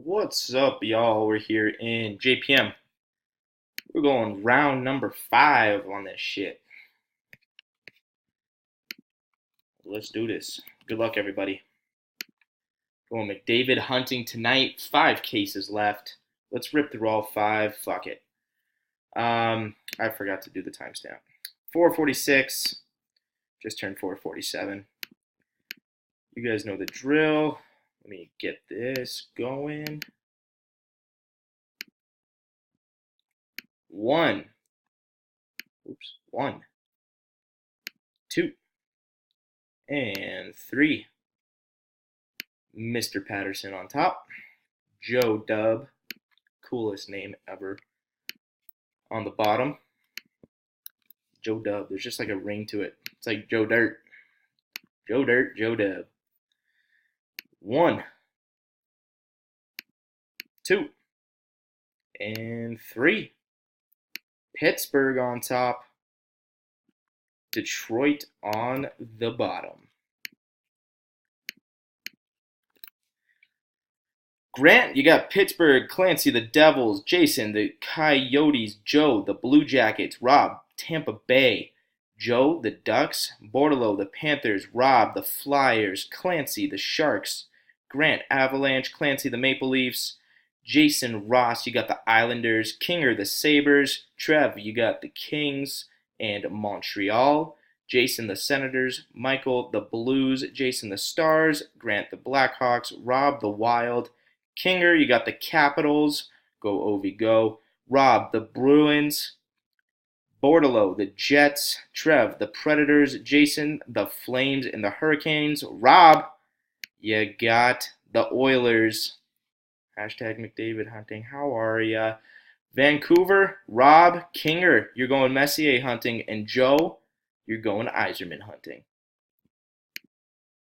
What's up, y'all? We're here in JPM. We're going round number 5 on this shit. Let's do this. Good luck, everybody. Going McDavid hunting tonight. 5 cases left. Let's rip through all 5. Fuck it. I forgot to do the timestamp. 4:46. Just turned 4:47. You guys know the drill. Let me get this going. 1, 2, and 3. Mr. Patterson on top. Joe Dub, coolest name ever. On the bottom, Joe Dub. There's just like a ring to it. It's like Joe Dirt. Joe Dirt, Joe Dub. 1, 2, and 3. Pittsburgh on top. Detroit on the bottom. Grant, you got Pittsburgh, Clancy, the Devils, Jason, the Coyotes, Joe, the Blue Jackets, Rob, Tampa Bay, Joe, the Ducks, Bordello, the Panthers, Rob, the Flyers, Clancy, the Sharks, Grant, Avalanche, Clancy, the Maple Leafs, Jason, Ross, you got the Islanders, Kinger, the Sabres, Trev, you got the Kings and Montreal, Jason, the Senators, Michael, the Blues, Jason, the Stars, Grant, the Blackhawks, Rob, the Wild, Kinger, you got the Capitals, go Ovi, go. Rob, the Bruins, Bordello, the Jets, Trev, the Predators, Jason, the Flames and the Hurricanes. Rob, you got the Oilers. Hashtag McDavid hunting. How are ya? Vancouver, Rob, Kinger, you're going Messier hunting, and Joe, you're going Yzerman hunting.